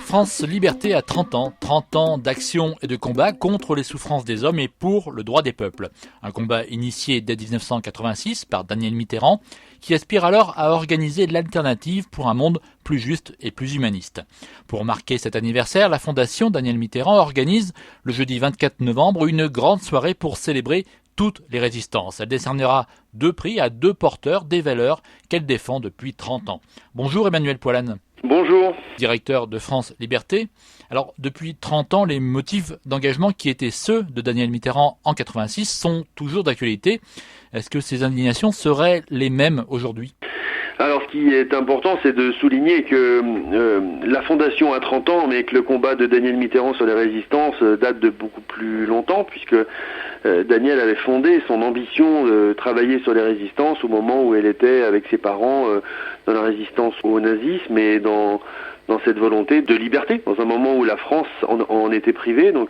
France Liberté a 30 ans. 30 ans d'action et de combat contre les souffrances des hommes et pour le droit des peuples. Un combat initié dès 1986 par Danielle Mitterrand, qui aspire alors à organiser l'alternative pour un monde plus juste et plus humaniste. Pour marquer cet anniversaire, la Fondation Danielle Mitterrand organise le jeudi 24 novembre une grande soirée pour célébrer toutes les résistances. Elle décernera 2 prix à 2 porteurs des valeurs qu'elle défend depuis 30 ans. Bonjour Emmanuel Poilane. Bonjour. Directeur de France Liberté. Alors, depuis 30 ans, les motifs d'engagement qui étaient ceux de Danielle Mitterrand en 86 sont toujours d'actualité. Est-ce que ces indignations seraient les mêmes aujourd'hui ? Alors, ce qui est important, c'est de souligner que la Fondation a 30 ans, mais que le combat de Danielle Mitterrand sur les résistances date de beaucoup plus longtemps, puisque Danielle avait fondé son ambition de travailler sur les résistances au moment où elle était avec ses parents dans la résistance au nazisme et dans cette volonté de liberté, dans un moment où la France en était privée. Donc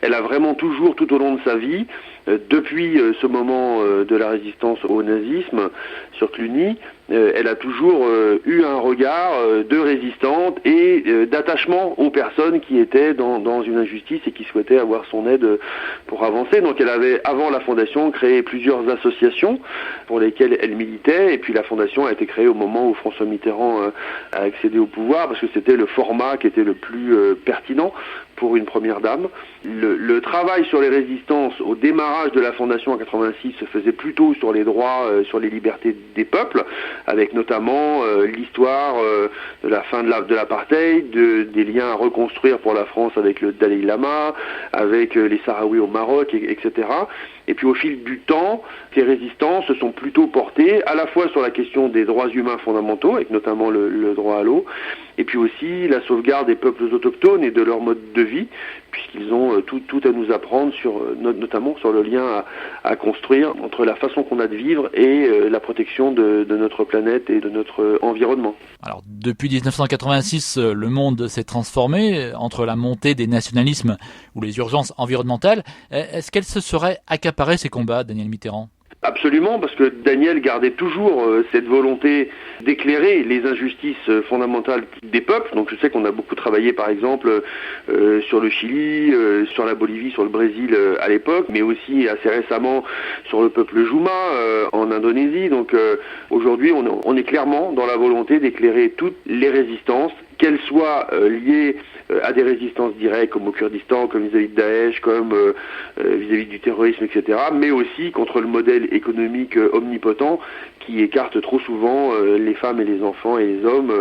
elle a vraiment toujours, tout au long de sa vie, depuis ce moment de la résistance au nazisme sur Cluny, elle a toujours eu un regard de résistante et d'attachement aux personnes qui étaient dans une injustice et qui souhaitaient avoir son aide pour avancer. Donc elle avait, avant la Fondation, créé plusieurs associations pour lesquelles elle militait, et puis la Fondation a été créée au moment où François Mitterrand a accédé au pouvoir, parce que c'était le format qui était le plus pertinent pour une première dame. Le travail sur les résistances au démarrage de la Fondation en 86 se faisait plutôt sur les droits, sur les libertés des peuples, avec notamment l'histoire de la fin de l'apartheid, des liens à reconstruire pour la France avec le Dalai Lama, avec les Sahraouis au Maroc, etc. Et puis au fil du temps, ces résistances se sont plutôt portées à la fois sur la question des droits humains fondamentaux, avec notamment le droit à l'eau, et puis aussi la sauvegarde des peuples autochtones et de leur mode de vie, puisqu'ils ont tout à nous apprendre, notamment sur le lien à construire entre la façon qu'on a de vivre et la protection de notre planète et de notre environnement. Alors, depuis 1986, le monde s'est transformé entre la montée des nationalismes ou les urgences environnementales. Est-ce qu'elle se serait accaparée ces combats, Danielle Mitterrand ? Absolument, parce que Danielle gardait toujours cette volonté d'éclairer les injustices fondamentales des peuples. Donc je sais qu'on a beaucoup travaillé par exemple sur le Chili, sur la Bolivie, sur le Brésil à l'époque, mais aussi assez récemment sur le peuple Juma en Indonésie. Donc aujourd'hui on est clairement dans la volonté d'éclairer toutes les résistances, qu'elles soient liées à des résistances directes comme au Kurdistan, comme vis-à-vis de Daesh, comme vis-à-vis du terrorisme, etc., mais aussi contre le modèle économique omnipotent qui écarte trop souvent les femmes et les enfants et les hommes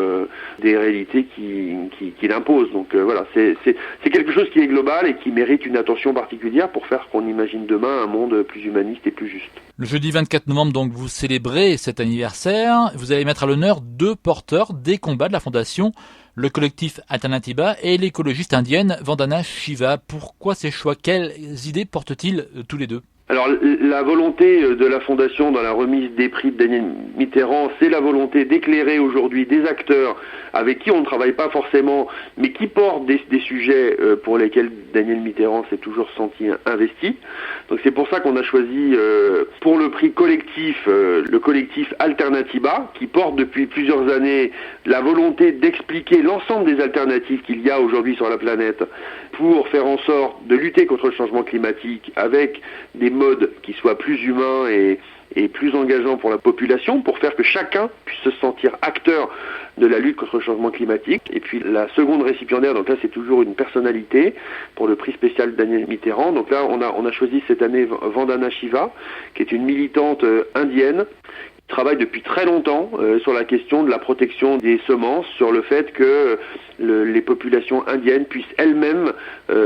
des réalités qui l'imposent. Donc voilà, c'est quelque chose qui est global et qui mérite une attention particulière pour faire qu'on imagine demain un monde plus humaniste et plus juste. Le jeudi 24 novembre, donc, vous célébrez cet anniversaire. Vous allez mettre à l'honneur 2 porteurs des combats de la Fondation, le collectif Alternatiba et l'écologiste indienne Vandana Shiva. Pourquoi ces choix ? Quelles idées portent-ils tous les deux ? Alors la volonté de la Fondation dans la remise des prix de Danielle Mitterrand, c'est la volonté d'éclairer aujourd'hui des acteurs avec qui on ne travaille pas forcément, mais qui portent des sujets pour lesquels Danielle Mitterrand s'est toujours senti investi. Donc c'est pour ça qu'on a choisi pour le prix collectif, le collectif Alternatiba, qui porte depuis plusieurs années la volonté d'expliquer l'ensemble des alternatives qu'il y a aujourd'hui sur la planète pour faire en sorte de lutter contre le changement climatique avec des modes qui soient plus humains et plus engageants pour la population, pour faire que chacun puisse se sentir acteur de la lutte contre le changement climatique. Et puis la seconde récipiendaire, donc là c'est toujours une personnalité pour le prix spécial Danielle Mitterrand. Donc là on a choisi cette année Vandana Shiva, qui est une militante indienne, travaille depuis très longtemps sur la question de la protection des semences, sur le fait que les populations indiennes puissent elles-mêmes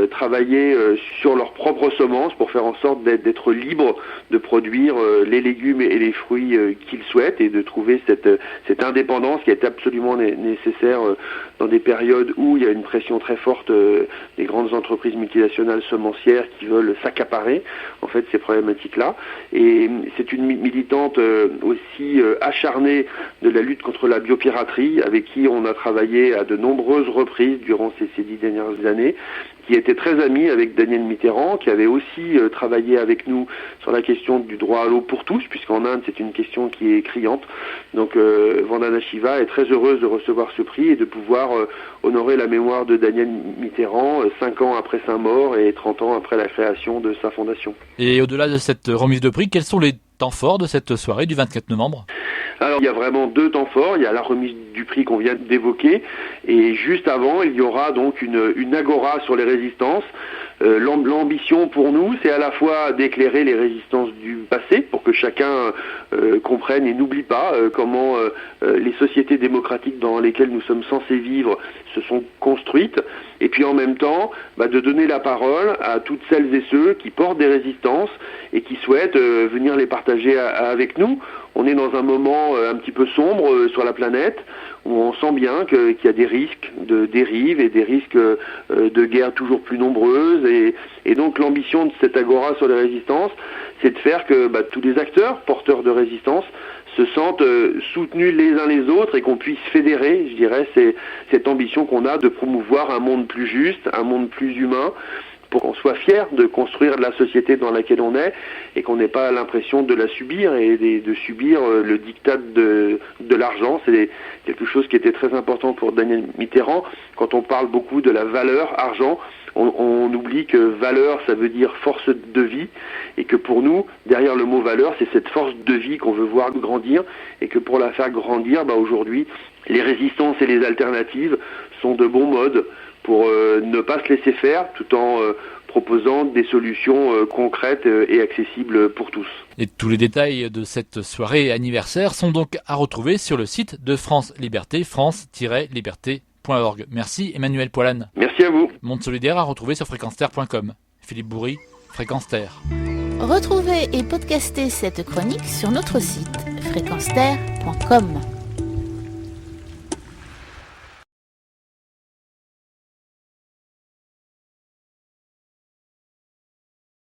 travailler sur leurs propres semences pour faire en sorte d'être libres de produire les légumes et les fruits qu'ils souhaitent et de trouver cette indépendance qui est absolument nécessaire dans des périodes où il y a une pression très forte des grandes entreprises multinationales semencières qui veulent s'accaparer en fait ces problématiques-là. Et c'est une militante aussi acharnée de la lutte contre la biopiraterie, avec qui on a travaillé à de nombreuses reprises durant ces 10 dernières années, qui était très ami avec Daniel Mitterrand, qui avait aussi travaillé avec nous sur la question du droit à l'eau pour tous, puisqu'en Inde c'est une question qui est criante. Donc Vandana Shiva est très heureuse de recevoir ce prix et de pouvoir honorer la mémoire de Daniel Mitterrand 5 ans après sa mort et 30 ans après la création de sa fondation. Et au-delà de cette remise de prix, quels sont les temps forts de cette soirée du 24 novembre ? Alors il y a vraiment 2 temps forts, il y a la remise du prix qu'on vient d'évoquer et juste avant il y aura donc une agora sur les résistances. L'ambition pour nous c'est à la fois d'éclairer les résistances du passé pour que chacun comprenne et n'oublie pas comment les sociétés démocratiques dans lesquelles nous sommes censés vivre se sont construites et puis en même temps de donner la parole à toutes celles et ceux qui portent des résistances et qui souhaitent venir les partager avec nous. On est dans un moment un petit peu sombre sur la planète où on sent bien qu'il y a des risques de dérive et des risques de guerres toujours plus nombreuses et donc l'ambition de cette agora sur les résistances, c'est de faire que tous les acteurs porteurs de résistance se sentent soutenus les uns les autres et qu'on puisse fédérer, je dirais, c'est cette ambition qu'on a de promouvoir un monde plus juste, un monde plus humain, pour qu'on soit fier de construire la société dans laquelle on est et qu'on n'ait pas l'impression de la subir et de subir le diktat de l'argent. C'est quelque chose qui était très important pour Daniel Mitterrand. Quand on parle beaucoup de la valeur argent, on oublie que valeur, ça veut dire force de vie et que pour nous, derrière le mot valeur, c'est cette force de vie qu'on veut voir grandir et que pour la faire grandir, aujourd'hui, les résistances et les alternatives sont de bons modes pour ne pas se laisser faire tout en proposant des solutions concrètes et accessibles pour tous. Et tous les détails de cette soirée anniversaire sont donc à retrouver sur le site de France Liberté, france-liberté.org. Merci Emmanuel Poilane. Merci à vous. Monde solidaire à retrouver sur fréquence-terre.com. Philippe Bourri, Fréquence Terre. Retrouvez et podcastez cette chronique sur notre site fréquence-terre.com.